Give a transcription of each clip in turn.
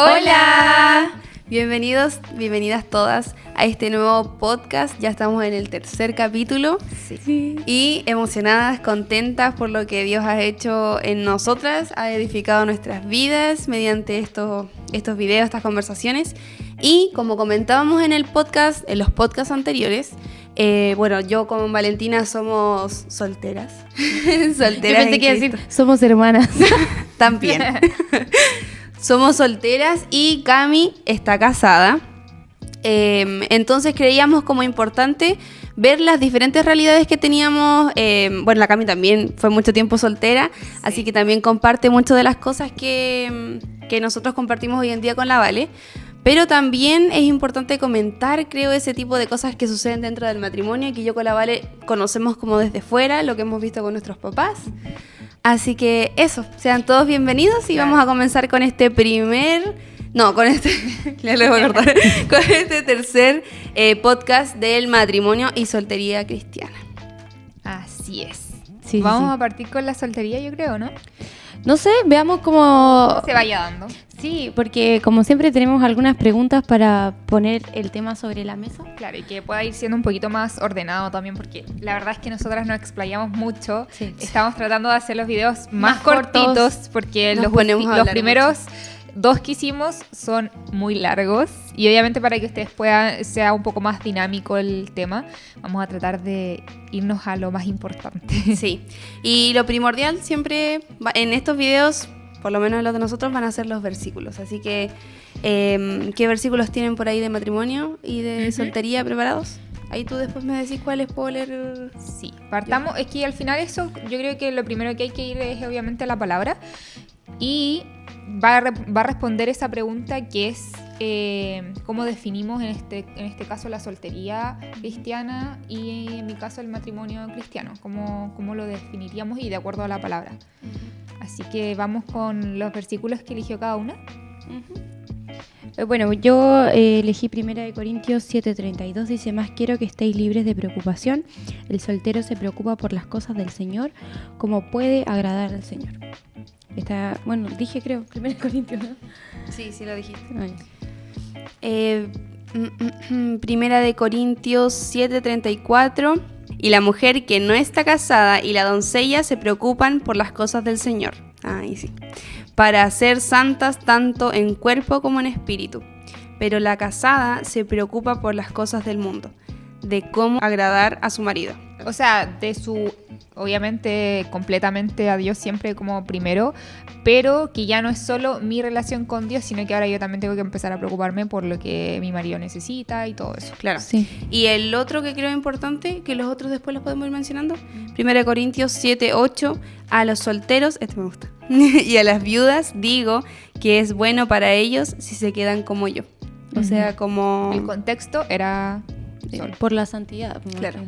¡Hola! Bienvenidos, bienvenidas todas a este nuevo podcast. Ya estamos en el tercer capítulo. Sí. Y emocionadas, contentas por lo que Dios ha hecho en nosotras, ha edificado nuestras vidas mediante estos videos, estas conversaciones. Y como comentábamos en el podcast, en los podcasts anteriores, yo con Valentina somos solteras. Yo pensé que iba a decir, somos hermanas. También. Somos solteras y Cami está casada. Entonces creíamos como importante ver las diferentes realidades que teníamos. La Cami también fue mucho tiempo soltera, así que también comparte mucho de las cosas que nosotros compartimos hoy en día con la Vale. Pero también es importante comentar, creo, ese tipo de cosas que suceden dentro del matrimonio y que yo con la Vale conocemos como desde fuera, lo que hemos visto con nuestros papás. Así que eso, sean todos bienvenidos y vamos a comenzar con este tercer podcast del matrimonio y soltería cristiana. Así es. Sí, vamos a partir con la soltería, yo creo, ¿no? No sé, veamos cómo se vaya dando. Sí, porque como siempre tenemos algunas preguntas para poner el tema sobre la mesa. Claro, y que pueda ir siendo un poquito más ordenado también, porque la verdad es que nosotras nos explayamos mucho. Sí. Estamos tratando de hacer los videos más cortitos, porque los primeros dos que hicimos son muy largos. Y obviamente para que ustedes sea un poco más dinámico el tema, vamos a tratar de irnos a lo más importante. Sí, y lo primordial siempre en estos videos, por lo menos los de nosotros, van a ser los versículos. Así que, ¿qué versículos tienen por ahí de matrimonio y de soltería preparados? Ahí tú después me decís cuáles puedo leer. Sí, partamos. Es que al final eso, yo creo que lo primero que hay que ir es obviamente la palabra. Y va a responder esa pregunta que es cómo definimos en este caso la soltería cristiana y en mi caso el matrimonio cristiano. ¿Cómo lo definiríamos y de acuerdo a la palabra? Así que vamos con los versículos que eligió cada una. Bueno, yo elegí 1 Corintios 7:32, dice: más quiero que estéis libres de preocupación. El soltero se preocupa por las cosas del Señor, como puede agradar al Señor. Dije creo, 1 Corintios, ¿no? Sí, lo dijiste. Primera de Corintios 7:34. Y la mujer que no está casada y la doncella se preocupan por las cosas del Señor. Ahí sí. Para ser santas tanto en cuerpo como en espíritu. Pero la casada se preocupa por las cosas del mundo, de cómo agradar a su marido. O sea, obviamente completamente a Dios siempre como primero, pero que ya no es solo mi relación con Dios, sino que ahora yo también tengo que empezar a preocuparme por lo que mi marido necesita y todo eso. Claro. Sí. Y el otro que creo importante, que los otros después los podemos ir mencionando, 1 Corintios 7:8, a los solteros, este me gusta, y a las viudas digo que es bueno para ellos si se quedan como yo. O sea, como... El contexto era... por la santidad. Claro.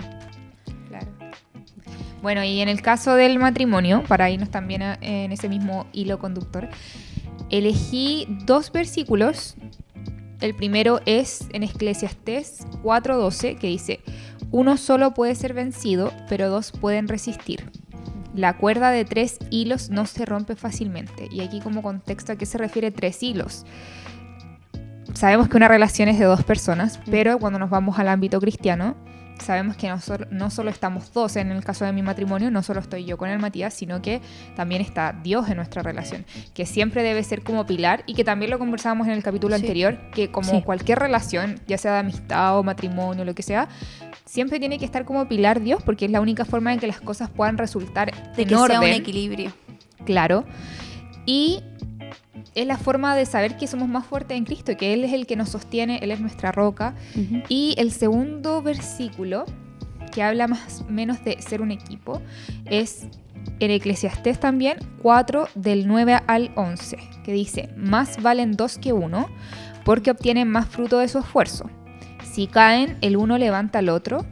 Bueno, y en el caso del matrimonio, para irnos también en ese mismo hilo conductor, elegí 2 versículos. El primero es en Eclesiastés 4:12, que dice: uno solo puede ser vencido, pero 2 pueden resistir. La cuerda de 3 hilos no se rompe fácilmente. Y aquí como contexto, ¿a qué se refiere 3 hilos? Sabemos que una relación es de 2 personas, pero cuando nos vamos al ámbito cristiano, sabemos que no solo estamos 2, en el caso de mi matrimonio, no solo estoy yo con el Matías, sino que también está Dios en nuestra relación, que siempre debe ser como pilar, y que también lo conversábamos en el capítulo anterior, que como cualquier relación, ya sea de amistad o matrimonio, lo que sea, siempre tiene que estar como pilar Dios, porque es la única forma en que las cosas puedan resultar de que orden. Sea un equilibrio. Claro. Y es la forma de saber que somos más fuertes en Cristo, que Él es el que nos sostiene, Él es nuestra roca. Y el segundo versículo, que habla más o menos de ser un equipo, es en Eclesiastés también, 4 del 9 al 11, que dice: más valen 2 que 1, porque obtienen más fruto de su esfuerzo. Si caen, el uno levanta al otro.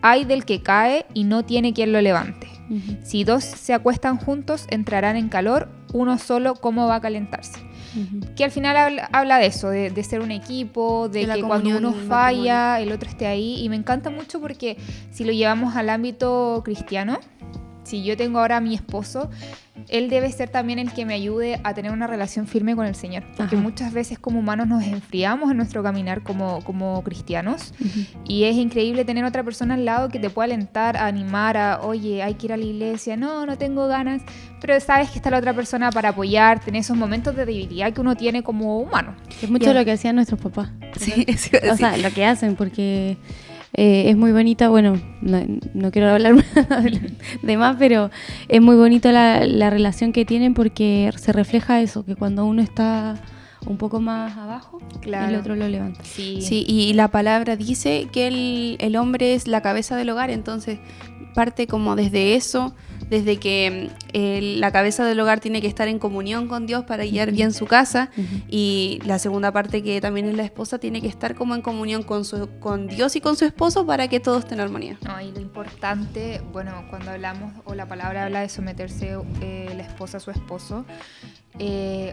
Ay del que cae y no tiene quien lo levante. Si 2 se acuestan juntos, entrarán en calor. Uno solo, ¿cómo va a calentarse? Que al final habla de eso, de ser un equipo, de que cuando uno falla, el otro esté ahí. Y me encanta mucho porque si lo llevamos al ámbito cristiano, si yo tengo ahora a mi esposo, él debe ser también el que me ayude a tener una relación firme con el Señor. Porque muchas veces como humanos nos enfriamos en nuestro caminar como cristianos. Y es increíble tener otra persona al lado que te pueda alentar, a animar, a, oye, hay que ir a la iglesia, no tengo ganas. Pero sabes que está la otra persona para apoyarte en esos momentos de debilidad que uno tiene como humano. Es mucho lo que hacían nuestros papás. Sí, O sea, lo que hacen, porque es muy bonita, bueno, no quiero hablar de más, pero es muy bonita la relación que tienen porque se refleja eso, que cuando uno está un poco más abajo, el otro lo levanta. Sí, y la palabra dice que el hombre es la cabeza del hogar, entonces parte como desde eso, desde que la cabeza del hogar tiene que estar en comunión con Dios para guiar bien su casa, y la segunda parte, que también es la esposa, tiene que estar como en comunión con Dios y con su esposo para que todo esté en armonía. No, y lo importante, bueno, cuando hablamos o la palabra habla de someterse la esposa a su esposo,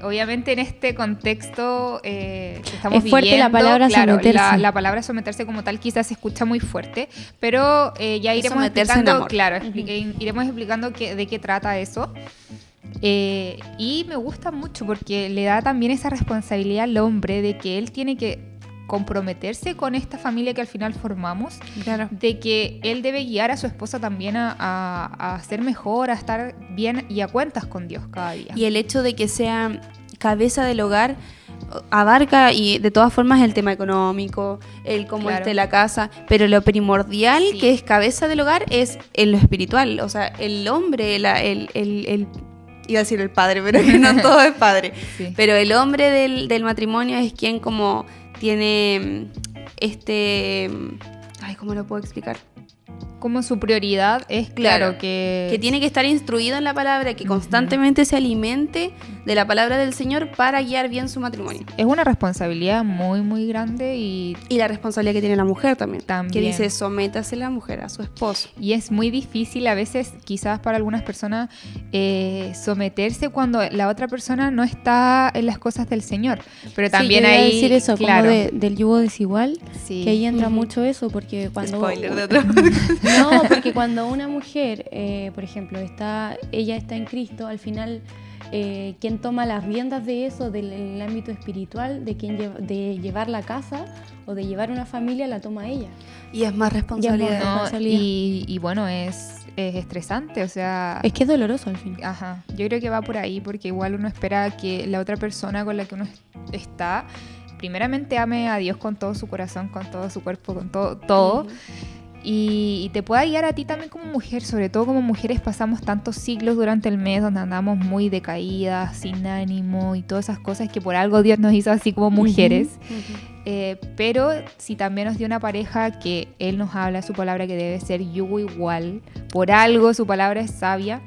obviamente en este contexto que estamos es fuerte viviendo, la palabra claro, someterse. la palabra someterse como tal quizás se escucha muy fuerte, pero ya iremos someterse en explicando, amor. claro, iremos explicando de qué trata eso. Y me gusta mucho porque le da también esa responsabilidad al hombre de que él tiene que comprometerse con esta familia que al final formamos, Claro. de que él debe guiar a su esposa también a ser mejor, a estar bien y a cuentas con Dios cada día. Y el hecho de que sea cabeza del hogar abarca y de todas formas el tema económico, el cómo esté la casa, pero lo primordial que es cabeza del hogar es en lo espiritual. O sea, el hombre, iba a decir el padre, pero que no todo es padre. Sí. Pero el hombre del matrimonio es quien como tiene ay, ¿cómo lo puedo explicar? Como su prioridad es, claro, que tiene que estar instruido en la palabra, que constantemente se alimente de la palabra del Señor para guiar bien su matrimonio. es una responsabilidad muy, muy grande y la responsabilidad que tiene la mujer también. También. Que dice, sométase la mujer a su esposo. es muy difícil a veces, quizás para algunas personas, someterse cuando la otra persona no está en las cosas del Señor. Pero también sí, yo iba a ahí, decir eso, claro, como del yugo desigual, sí. que ahí entra mucho eso, porque cuando... Spoiler de otra No, porque cuando una mujer, por ejemplo, ella está en Cristo, al final, quien toma las riendas de eso, del ámbito espiritual, de llevar la casa o de llevar una familia, la toma ella. Y es más responsabilidad. No, responsabilidad. y bueno, es estresante, o sea... Es que es doloroso al fin. Ajá, yo creo que va por ahí porque igual uno espera que la otra persona con la que uno está primeramente ame a Dios con todo su corazón, con todo su cuerpo, con todo. Y te pueda guiar a ti también como mujer, sobre todo como mujeres pasamos tantos ciclos durante el mes donde andamos muy decaídas, sin ánimo y todas esas cosas que por algo Dios nos hizo así como mujeres. Pero si también nos dio una pareja que Él nos habla, su palabra que debe ser yugo igual, por algo su palabra es sabia,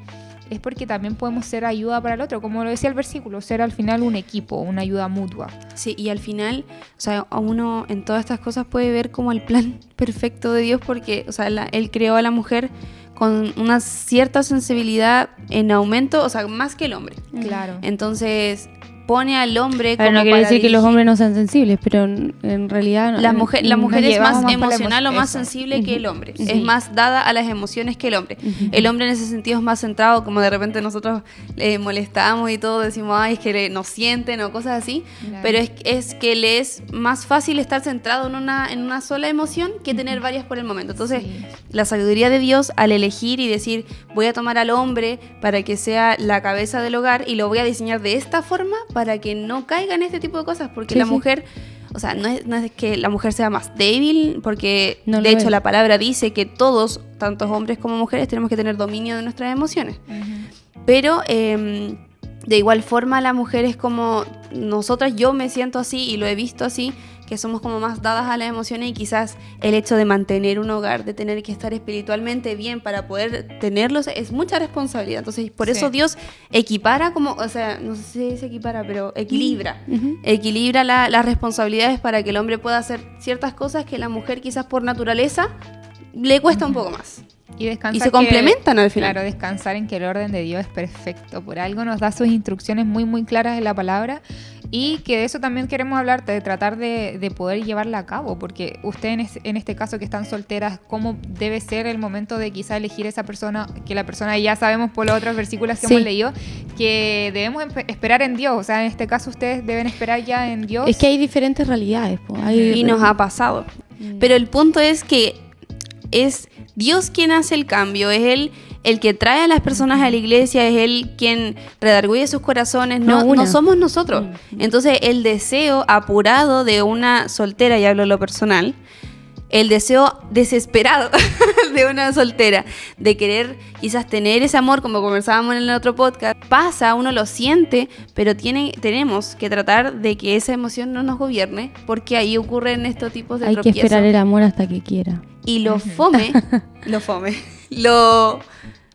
es porque también podemos ser ayuda para el otro, como lo decía el versículo, ser al final un equipo, una ayuda mutua. Sí, y al final, o sea, uno en todas estas cosas puede ver como el plan perfecto de Dios, porque, o sea, Él creó a la mujer con una cierta sensibilidad en aumento, o sea, más que el hombre. Claro. Entonces pone al hombre como No quiere para decir que los dirigir. hombres no sean sensibles, pero en realidad... La mujer es llevamos más más por la emocional o más eso. sensible que el hombre. Sí. Es más dada a las emociones que el hombre. El hombre en ese sentido es más centrado, como de repente nosotros molestamos y todo, decimos, ay, es que no sienten o cosas así. Claro. Pero es que le es más fácil estar centrado en una sola emoción que tener varias por el momento. Entonces, Sí. la sabiduría de Dios al elegir y decir, voy a tomar al hombre para que sea la cabeza del hogar y lo voy a diseñar de esta forma para que no caiga en este tipo de cosas, porque Sí, la sí. mujer, o sea, no es que la mujer sea más débil, porque No de lo hecho es. la palabra dice que todos, tanto hombres como mujeres, tenemos que tener dominio de nuestras emociones. Pero de igual forma la mujer es como nosotras, yo me siento así y lo he visto así, que somos como más dadas a las emociones, y quizás el hecho de mantener un hogar, de tener que estar espiritualmente bien para poder tenerlos, es mucha responsabilidad. Entonces, por eso Sí. Dios equipara como, o sea, no sé si se equipara, pero equilibra. Ujú. Equilibra las responsabilidades para que el hombre pueda hacer ciertas cosas que la mujer quizás por naturaleza le cuesta un poco más. Y descansar Y se complementan al final. Claro, descansar en que el orden de Dios es perfecto. Por algo nos da sus instrucciones muy, muy claras en la palabra. Y que de eso también queremos hablar, de tratar de poder llevarla a cabo, porque ustedes en este caso que están solteras, ¿cómo debe ser el momento de quizá elegir esa persona? Que la persona, ya sabemos por los otros versículos que hemos leído, que debemos esperar en Dios. O sea, en este caso ustedes deben esperar ya en Dios. Es que hay diferentes realidades. Y nos ha pasado. Pero el punto es que es Dios quien hace el cambio, es Él el que trae a las personas a la iglesia, es Él quien redarguye sus corazones, no somos nosotros. Entonces el deseo apurado de una soltera, y hablo de lo personal, el deseo desesperado de una soltera, de querer quizás tener ese amor, como conversábamos en el otro podcast, pasa, uno lo siente, pero tenemos que tratar de que esa emoción no nos gobierne, porque ahí ocurren estos tipos de tropiezos. Hay que esperar el amor hasta que quiera. Y lo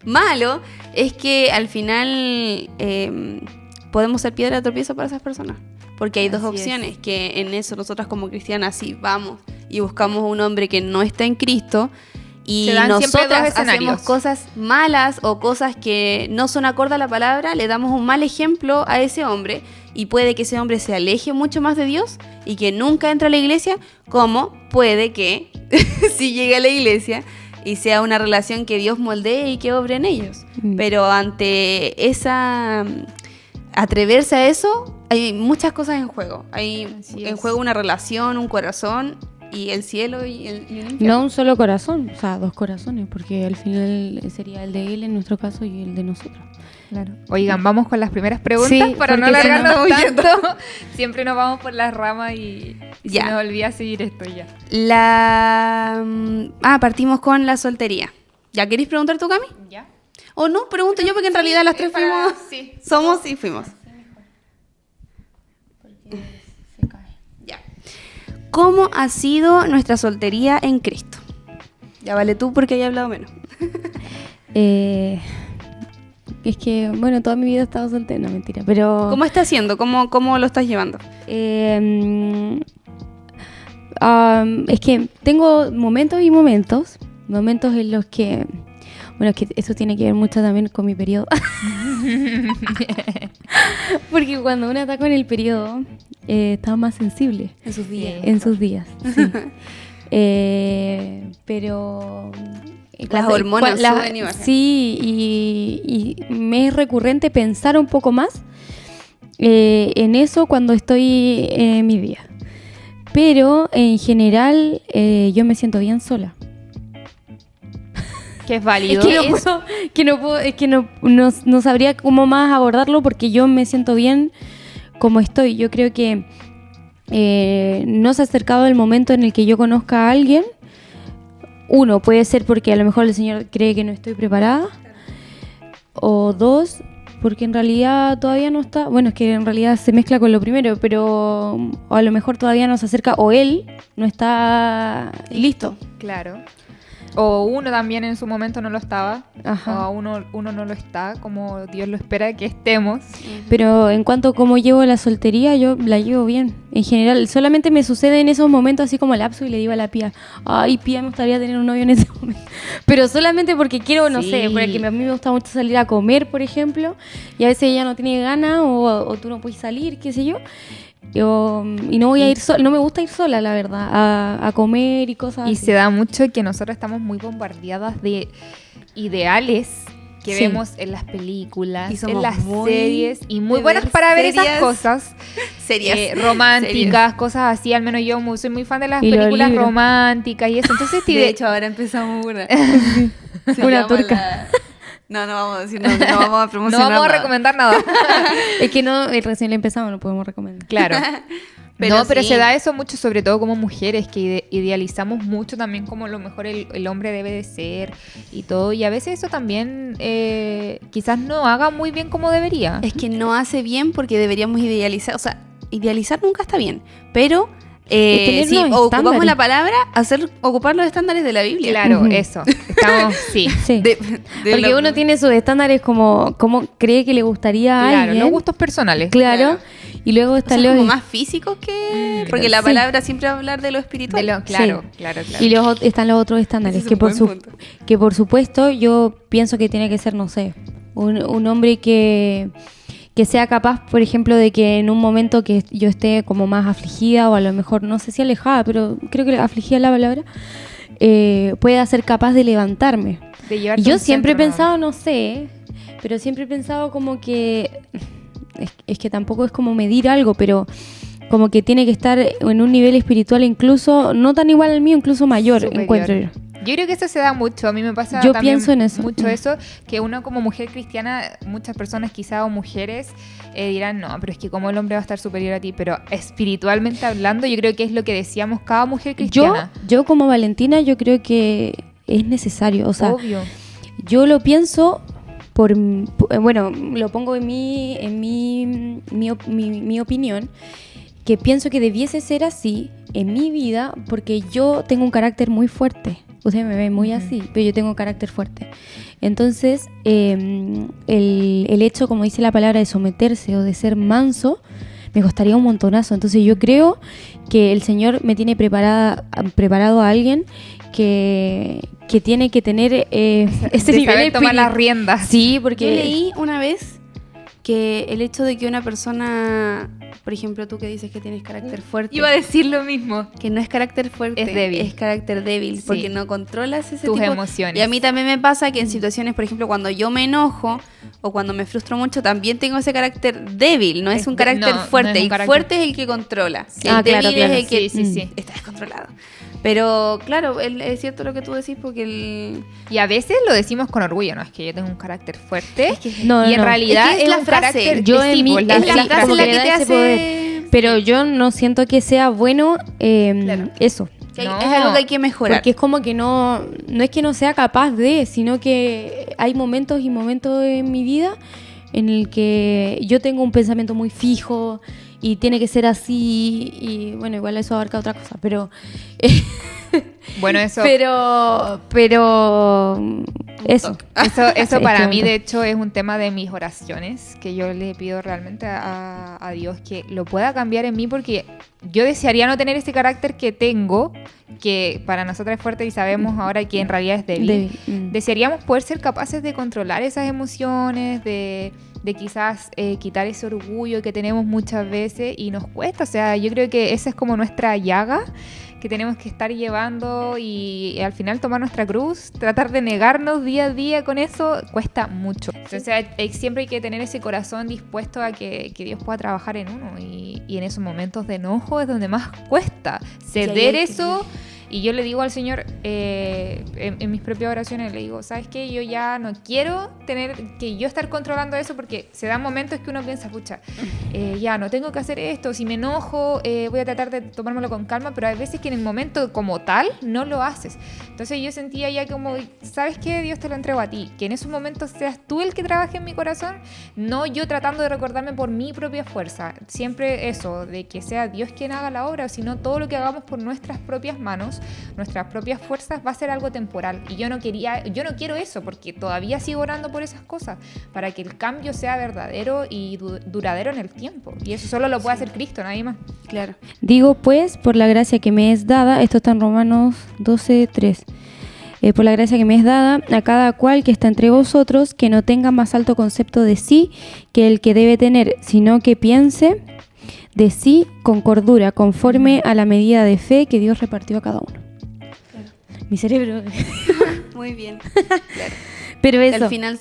malo es que al final podemos ser piedra de tropiezo para esas personas. Porque hay dos opciones, que en eso nosotras como cristianas sí vamos y buscamos un hombre que no está en Cristo y nosotras hacemos cosas malas o cosas que no son acorde a la palabra, le damos un mal ejemplo a ese hombre y puede que ese hombre se aleje mucho más de Dios y que nunca entre a la iglesia, como puede que si llegue a la iglesia y sea una relación que Dios moldee y que obre en ellos. Pero ante esa atreverse a eso, hay muchas cosas en juego. Hay en juego una relación, un corazón y el cielo y el infierno. No un solo corazón, o sea, 2 corazones, porque al final sería el de él en nuestro caso y el de nosotros. Claro. Oigan, vamos con las primeras preguntas para no alargarnos tanto. Siempre nos vamos por las ramas y se nos olvida seguir esto ya. Partimos con la soltería. ¿Ya queréis preguntar tú, Cami? Ya. ¿O no? Pregunto yo porque en realidad las tres fuimos. Sí. Somos y fuimos. Porque se cae. Ya. ¿Cómo ha sido nuestra soltería en Cristo? Ya vale tú porque hayas hablado menos. Es que, bueno, toda mi vida he estado soltera, no, mentira, pero... ¿Cómo está haciendo? ¿Cómo lo estás llevando? Es que tengo momentos y momentos en los que... Bueno, es que eso tiene que ver mucho también con mi periodo. Porque cuando uno está con el periodo, está más sensible. En sus días. En sus días, sí. Pero... Las hormonas suben y bajan. Sí, y me es recurrente pensar un poco más en eso cuando estoy en mi día. Pero en general yo me siento bien sola. Que es válido. Es que no sabría cómo más abordarlo porque yo me siento bien como estoy. Yo creo que no se ha acercado el momento en el que yo conozca a alguien. Uno, puede ser porque a lo mejor el Señor cree que no estoy preparada. O 2, porque en realidad todavía no está... Bueno, es que en realidad se mezcla con lo primero, pero o a lo mejor todavía no se acerca o él no está listo. Claro. O uno también en su momento no lo estaba. Ajá. O uno no lo está como Dios lo espera que estemos. Pero en cuanto a cómo llevo la soltería, yo la llevo bien. En general, solamente me sucede en esos momentos así como lapso y le digo a la Pía, ay, Pía, me gustaría tener un novio en ese momento. Pero solamente porque quiero, no sé, porque a mí me gusta mucho salir a comer, por ejemplo, y a veces ella no tiene ganas o tú no puedes salir, qué sé yo. Y no voy a ir sola, no me gusta ir sola, la verdad, a comer y cosas así. Y se da mucho que nosotros estamos muy bombardeadas de ideales que vemos en las películas, en las series, y muy buenas para ver esas cosas. Series románticas, cosas así. Al menos yo soy muy fan de las películas románticas y eso. Entonces, de hecho, ahora empezamos una turca. No vamos a decir, no vamos a promocionar no vamos a recomendar nada. Es que recién le empezamos, no podemos recomendar. Claro. Pero se da eso mucho, sobre todo como mujeres, que idealizamos mucho también como lo mejor el hombre debe de ser y todo. Y a veces eso también quizás no haga muy bien como debería. Es que no hace bien porque deberíamos idealizar. O sea, idealizar nunca está bien, pero... si ocupamos la palabra, ocupar los estándares de la Biblia. Claro, eso. Estamos, sí. Porque uno tiene sus estándares como cree que le gustaría a alguien. Los gustos personales. Claro. Y luego están los... como más físicos que... Porque la palabra siempre va a hablar de lo espiritual. Claro. Y luego están los otros estándares. Que por supuesto yo pienso que tiene que ser, no sé, un hombre que que sea capaz, por ejemplo, de que en un momento que yo esté como más afligida o a lo mejor, no sé si alejada, pero creo que afligida es la palabra, pueda ser capaz de levantarme. De llevarte Y yo a un siempre he centro, pensado, no sé, pero siempre he pensado como que, es que tampoco es como medir algo, pero como que tiene que estar en un nivel espiritual incluso, no tan igual al mío, incluso mayor, Superior. encuentro yo. Yo creo que eso se da mucho, a mí me pasa Yo también pienso en eso. mucho eso, que uno como mujer cristiana, muchas personas quizá o mujeres dirán, no, pero es que como el hombre va a estar superior a ti, pero espiritualmente hablando yo creo que es lo que decíamos cada mujer cristiana. Yo como Valentina, yo creo que es necesario, o sea, Obvio. yo lo pienso bueno, lo pongo en mi opinión, que pienso que debiese ser así en mi vida porque yo tengo un carácter muy fuerte. Ustedes me ven muy así, pero yo tengo un carácter fuerte. Entonces, el hecho, como dice la palabra, de someterse o de ser manso, me costaría un montonazo. Entonces yo creo que el Señor me tiene preparado a alguien que tiene que tener ese De nivel saber tomar las riendas. Sí, porque Yo leí una vez que el hecho de que una persona, por ejemplo, tú que dices que tienes carácter fuerte, Iba a decir lo mismo. que no es carácter fuerte, Es débil. es carácter débil, Sí. porque no controlas ese Tus tipo. emociones. Y a mí también me pasa que en situaciones, por ejemplo, cuando yo me enojo o cuando me frustro mucho, también tengo ese carácter débil, no es un carácter no, fuerte. no es un El carácter- fuerte es el que controla. Sí. El débil claro. es el que Sí. está descontrolado. Pero claro, es cierto lo que tú decís porque Y a veces lo decimos con orgullo, no es que yo tengo un carácter fuerte. No, y en no. realidad Es que es es la un frase. carácter Yo sí, en mi- pues, es es la sí, frase como la que que da te ese hace... poder. Pero yo no siento que sea bueno Claro. eso. Que No. es algo que hay que mejorar. Porque es como que no es que no sea capaz de, sino que hay momentos y momentos en mi vida en el que yo tengo un pensamiento muy fijo y tiene que ser así y bueno, igual eso abarca otra cosa, pero Bueno, eso, pero eso. eso Sí, para qué mí bonito. de hecho es un tema de mis oraciones, que yo le pido realmente a Dios que lo pueda cambiar en mí, porque yo desearía no tener ese carácter que tengo, que para nosotras es fuerte y sabemos ahora que en realidad es débil. Débil. Desearíamos poder ser capaces de controlar esas emociones, de quizás quitar ese orgullo que tenemos muchas veces y nos cuesta. O sea, yo creo que esa es como nuestra llaga que tenemos que estar llevando y al final tomar nuestra cruz, tratar de negarnos día a día con eso, cuesta mucho. O sea, siempre hay que tener ese corazón dispuesto a que Dios pueda trabajar en uno y en esos momentos de enojo es donde más cuesta ceder hay que eso. Y yo le digo al Señor, en mis propias oraciones, le digo, ¿sabes qué? Yo ya no quiero tener que yo estar controlando eso porque se dan momentos que uno piensa, pucha, ya no tengo que hacer esto, si me enojo voy a tratar de tomármelo con calma, pero hay veces que en el momento como tal no lo haces. Entonces yo sentía ya como, ¿sabes qué? Dios te lo entrego a ti, que en esos momentos seas tú el que trabaje en mi corazón, no yo tratando de recordarme por mi propia fuerza. Siempre eso, de que sea Dios quien haga la obra, sino todo lo que hagamos por nuestras propias manos, nuestras propias fuerzas, va a ser algo temporal. Y yo no quiero eso, porque todavía sigo orando por esas cosas, para que el cambio sea verdadero y duradero en el tiempo. Y eso solo lo puede hacer Cristo, nadie más. Claro. Digo pues, por la gracia que me es dada, esto está en Romanos 12:3. Por la gracia que me es dada a cada cual que está entre vosotros, que no tenga más alto concepto de sí que el que debe tener, sino que piense de sí con cordura, conforme a la medida de fe que Dios repartió a cada uno. Claro. Mi cerebro. Muy bien. Claro. Pero eso. Al final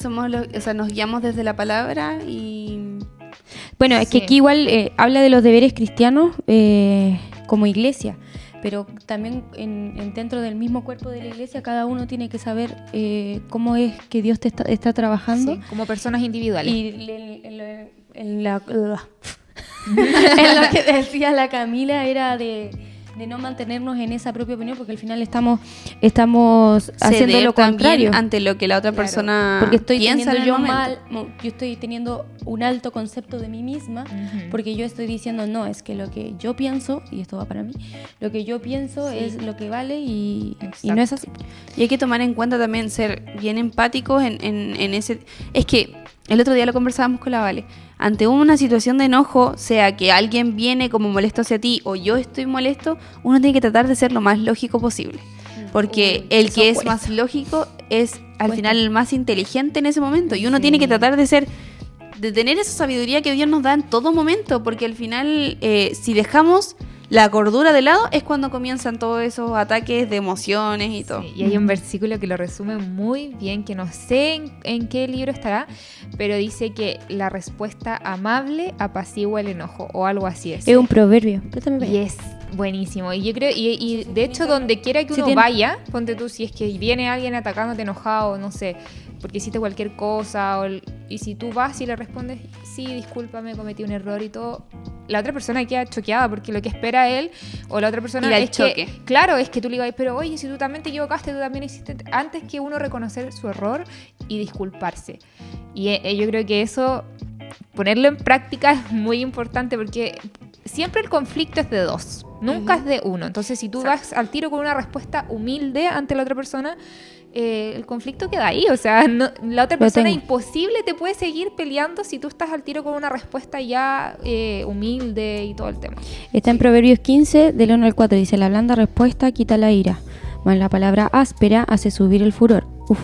nos guiamos desde la palabra y... Bueno, es que Sí. aquí igual habla de los deberes cristianos como iglesia, pero también dentro del mismo cuerpo de la iglesia cada uno tiene que saber cómo es que Dios te está trabajando. Sí, como personas individuales. Y en lo que decía la Camila era de no mantenernos en esa propia opinión, porque al final estamos haciendo ceder lo también contrario. ante lo que la otra Claro. persona Porque estoy piensa teniendo en el yo momento. yo estoy teniendo un alto concepto de mí misma, Ujú. porque yo estoy diciendo, no, es que lo que yo pienso, y esto va para mí, lo que yo pienso Sí. es lo que vale y Exacto. no es así. Y hay que tomar en cuenta también ser bien empáticos en ese... Es que el otro día lo conversábamos con la Vale. Ante una situación de enojo, sea que alguien viene como molesto hacia ti o yo estoy molesto, uno tiene que tratar de ser lo más lógico posible. Porque Uy, el eso que es cuesta. más lógico es al Cuesta. final el más inteligente en ese momento. Y uno Sí. tiene que tratar de ser de tener esa sabiduría que Dios nos da en todo momento, porque al final, si dejamos la cordura de lado, es cuando comienzan todos esos ataques de emociones y todo. Sí, y hay un versículo que lo resume muy bien, que no sé en qué libro estará, pero dice que la respuesta amable apacigua el enojo, o algo así es. Es un proverbio. Préstame para Y allá. es buenísimo. Y yo creo, y de hecho, donde quiera que Sí, uno tiene- vaya, ponte tú, si es que viene alguien atacándote enojado, no sé, porque hiciste cualquier cosa, y si tú vas y le respondes, sí, discúlpame, cometí un error y todo, la otra persona queda choqueada, porque lo que espera él, o la otra persona Ir al es choque. que, claro, es que tú le digas, pero oye, si tú también te equivocaste, tú también hiciste, antes que uno reconocer su error y disculparse. Y yo creo que eso, ponerlo en práctica es muy importante, porque siempre el conflicto es de dos, nunca es de uno. Entonces, si tú vas al tiro con una respuesta humilde ante la otra persona, el conflicto queda ahí. O sea, la otra Lo persona tengo. imposible te puede seguir peleando si tú estás al tiro con una respuesta ya humilde y todo el tema. Está en Proverbios 15, del 1 al 4. Dice, la blanda respuesta quita la ira, mas la palabra áspera hace subir el furor. Uf.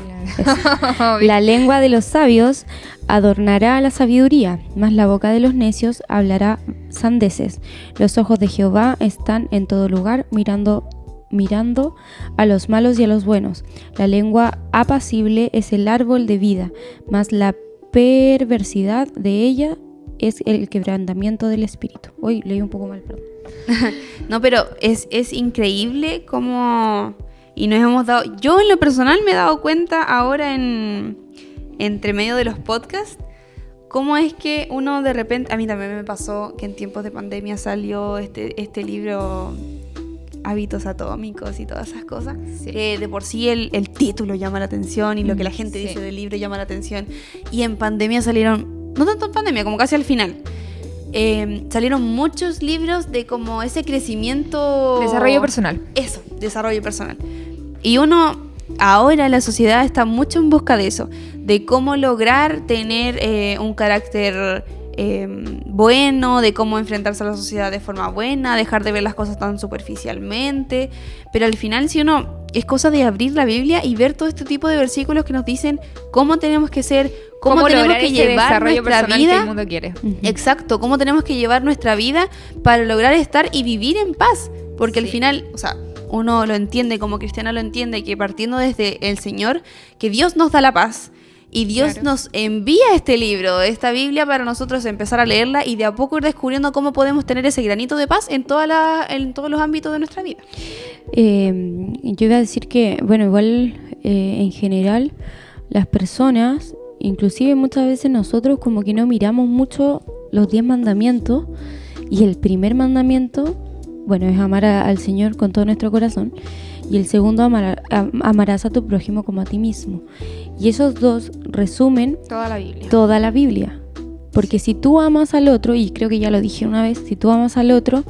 La lengua de los sabios adornará la sabiduría, mas la boca de los necios hablará sandeces. Los ojos de Jehová están en todo lugar, mirando a los malos y a los buenos. La lengua apacible es el árbol de vida, mas la perversidad de ella es el quebrantamiento del espíritu. Hoy leí un poco mal, perdón. No, pero es increíble cómo... Y nos hemos dado... Yo en lo personal me he dado cuenta ahora entre medio de los podcasts, cómo es que uno de repente... A mí también me pasó que en tiempos de pandemia salió este libro... Hábitos atómicos y todas esas cosas. Sí. De por sí el título llama la atención y lo que la gente Sí. dice del libro llama la atención. Y en pandemia salieron, no tanto en pandemia, como casi al final, salieron muchos libros de como ese crecimiento... Desarrollo personal. Eso, desarrollo personal. Y uno, ahora la sociedad está mucho en busca de eso, de cómo lograr tener un carácter bueno, de cómo enfrentarse a la sociedad de forma buena, dejar de ver las cosas tan superficialmente. Pero al final, si uno, es cosa de abrir la Biblia y ver todo este tipo de versículos que nos dicen cómo tenemos que ser, cómo tenemos lograr que ese llevar desarrollo nuestra personal que el vida. mundo quiere. Exacto, cómo tenemos que llevar nuestra vida para lograr estar y vivir en paz. Porque al Sí. final, o sea, uno lo entiende, como cristiano lo entiende, que partiendo desde el Señor, que Dios nos da la paz. Y Dios Claro. nos envía este libro, esta Biblia, para nosotros empezar a leerla y de a poco ir descubriendo cómo podemos tener ese granito de paz en todos los ámbitos de nuestra vida. Yo iba a decir que, bueno, igual en general las personas, inclusive muchas veces nosotros como que no miramos mucho los 10 mandamientos, y el primer mandamiento, bueno, es amar al Señor con todo nuestro corazón, y el segundo, amarás a tu prójimo como a ti mismo. Y esos dos resumen Toda la Biblia. toda la Biblia. Porque si tú amas al otro, y creo que ya lo dije una vez, si tú amas al otro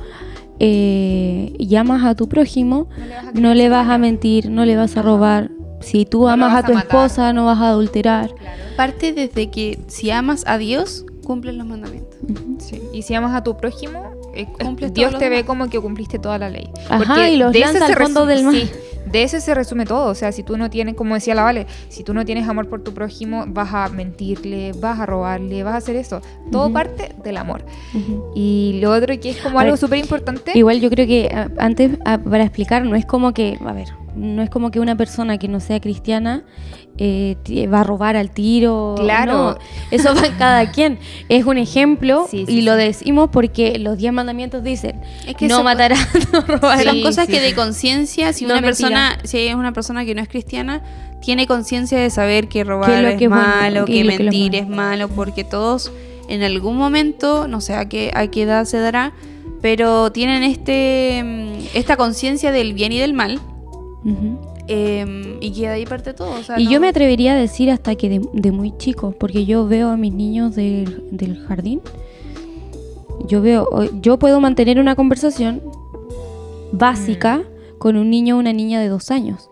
y amas a tu prójimo, no le vas a mentir, no le vas a robar. Si tú No lo amas vas a tu a matar. esposa, no vas a adulterar. Claro. Parte desde que si amas a Dios, cumples los mandamientos. Sí. Y si amas a tu prójimo, Cumples Dios todos los te ve demás. como que cumpliste toda la ley. Ajá, y los de eso lanza se al fondo del mar. Sí, de eso se resume todo. O sea, si tú no tienes, como decía la Vale, si tú no tienes amor por tu prójimo, vas a mentirle, vas a robarle, vas a hacer eso. Todo Ujú. parte del amor. Ujú. Y lo otro que es como A algo ver, súper importante. Igual yo creo que antes, para explicar, no es como que, a ver, no es como que una persona que no sea cristiana va a robar al tiro. Claro. No, eso va en cada quien. Es un ejemplo Sí, y sí, lo sí. decimos porque los 10 mandamientos dicen, Es que no son- matarás, no robarás. Son Sí, cosas sí, que sí. de conciencia, si No una mentira. persona, si es una persona que no es cristiana, tiene conciencia de saber que ¿Qué robar es lo es que es bueno? malo, ¿Qué que es lo que es mentir malo? es malo, porque todos en algún momento, no sé a qué edad se dará, pero tienen esta conciencia del bien y del mal, Ujú. y que de ahí parte todo. O sea, Y no- yo me atrevería a decir hasta que de muy chicos, porque yo veo a mis niños del jardín, yo puedo mantener una conversación básica con un niño o una niña de 2 años.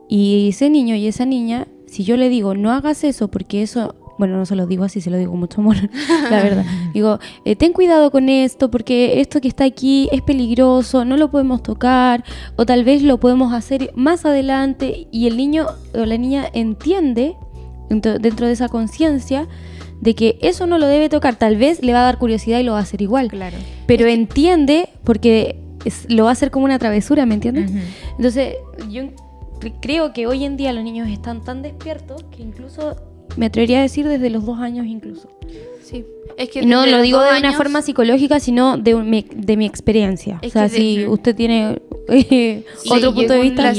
Y ese niño y esa niña, si yo le digo, no hagas eso, porque eso, bueno, no se lo digo así, se lo digo con mucho amor, la verdad. Digo, ten cuidado con esto, porque esto que está aquí es peligroso, no lo podemos tocar, o tal vez lo podemos hacer más adelante, y el niño o la niña entiende dentro de esa conciencia de que eso no lo debe tocar. Tal vez le va a dar curiosidad y lo va a hacer igual. Claro. Pero entiende porque lo va a hacer como una travesura, ¿me entiendes? Ujú. Entonces, yo creo que hoy en día los niños están tan despiertos que incluso, me atrevería a decir, desde los 2 años incluso. Sí. Es que Y no desde lo los digo 2 de una años- forma psicológica, sino de mi experiencia. Es O sea, que si usted tiene otro Sí, punto de según vista... la-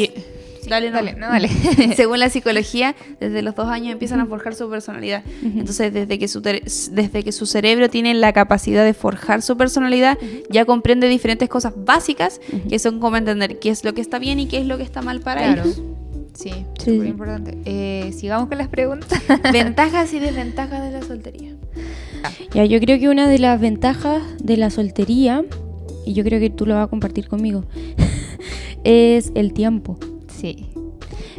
Dale, no. Dale, no, dale. Según la psicología, desde los 2 años empiezan a forjar su personalidad. Entonces, desde que su cerebro tiene la capacidad de forjar su personalidad, ya comprende diferentes cosas básicas que son como entender qué es lo que está bien y qué es lo que está mal para Claro. ellos. Sí, Sí. súper importante. Sigamos con las preguntas. Ventajas y desventajas de la soltería. Ya, yo creo que una de las ventajas de la soltería, y yo creo que tú lo vas a compartir conmigo, es el tiempo. Sí.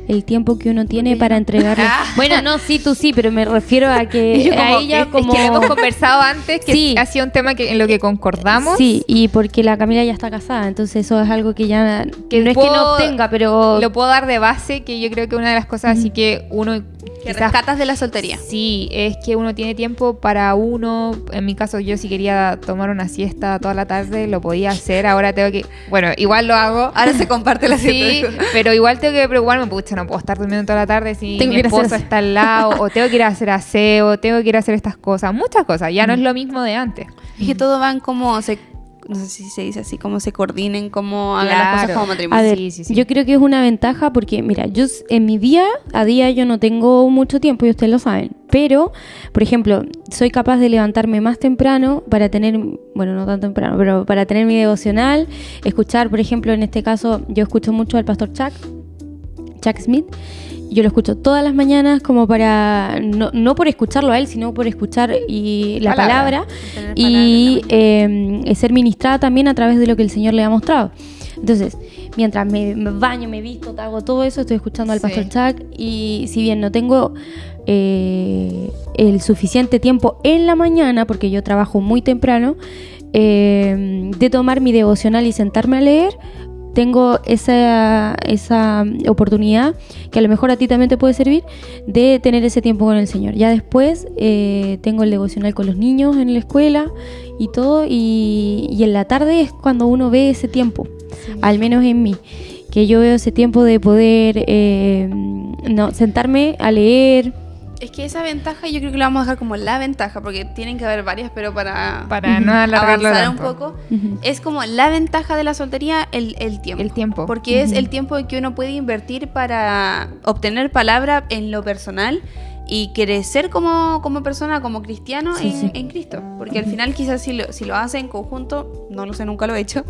El tiempo que uno tiene Porque para yo no. entregarle. Bueno, no, sí, tú sí, pero me refiero a que Yo a ella es como... que lo hemos conversado antes, que Sí. ha sido un tema en lo que concordamos. Sí, y porque la Camila ya está casada, entonces eso es algo que ya... Que no es que no puedo- obtenga, pero... Lo puedo dar de base, que yo creo que una de las cosas así que uno Que quizás rescatas de la soltería. sí, es que uno tiene tiempo para uno. En mi caso, yo si quería tomar una siesta toda la tarde, lo podía hacer. Ahora tengo que... Bueno, igual lo hago. Ahora se comparte la Sí, siesta. pero igual tengo que preocuparme, pucha, no puedo estar durmiendo toda la tarde si Tengo mi que ir a hacer esposo aseo. está al lado, o tengo que ir a hacer aseo, tengo que ir a hacer estas cosas, muchas cosas, ya no es lo mismo de antes. Es que todo van como no sé si se dice así, como se coordinen, como hagan las cosas Claro. como matrimonio. A ver, Sí. yo creo que es una ventaja porque, mira, yo en mi día a día yo no tengo mucho tiempo y ustedes lo saben, pero, por ejemplo, soy capaz de levantarme más temprano para tener, bueno, no tan temprano, pero para tener mi devocional, escuchar, por ejemplo, en este caso, yo escucho mucho al pastor Chuck Smith. Yo lo escucho todas las mañanas como para, no por escucharlo a él, sino por escuchar la palabra Tener y palabras ser ministrada también a través de lo que el Señor le ha mostrado. Entonces, mientras me baño, me visto, hago todo eso, estoy escuchando al Sí. pastor Chuck y si bien no tengo el suficiente tiempo en la mañana, porque yo trabajo muy temprano, de tomar mi devocional y sentarme a leer, tengo esa oportunidad, que a lo mejor a ti también te puede servir, de tener ese tiempo con el Señor. Ya después tengo el devocional con los niños en la escuela y todo, y en la tarde es cuando uno ve ese tiempo, al menos en mí, que yo veo ese tiempo de poder sentarme a leer. Es que esa ventaja yo creo que la vamos a dejar como la ventaja, porque tienen que haber varias, pero para no alargarlo avanzar un tanto. poco, es como la ventaja de la soltería el tiempo. El tiempo. Porque es el tiempo que uno puede invertir para obtener palabra en lo personal y crecer como persona, como cristiano Sí. en Cristo. Porque al final quizás si lo hace en conjunto, no lo sé, nunca lo he hecho,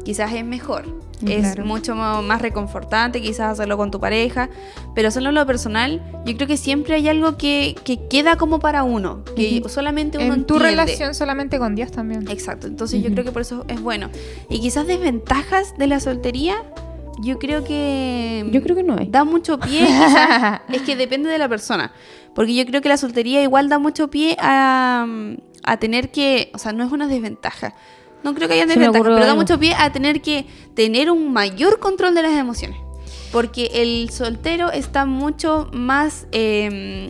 quizás es mejor. Es Claro. mucho más reconfortante quizás hacerlo con tu pareja, pero solo en lo personal, yo creo que siempre hay algo que queda como para uno, que solamente uno En tu entiende. relación solamente con Dios también. Exacto, entonces yo creo que por eso es bueno. Y quizás desventajas de la soltería, yo creo que no hay. da mucho pie, quizás, es que depende de la persona, porque yo creo que la soltería igual da mucho pie a tener que, o sea, no es una desventaja. No creo que haya Se me desventajas, ocurrió pero da algo. mucho pie a tener que tener un mayor control de las emociones. Porque el soltero está mucho más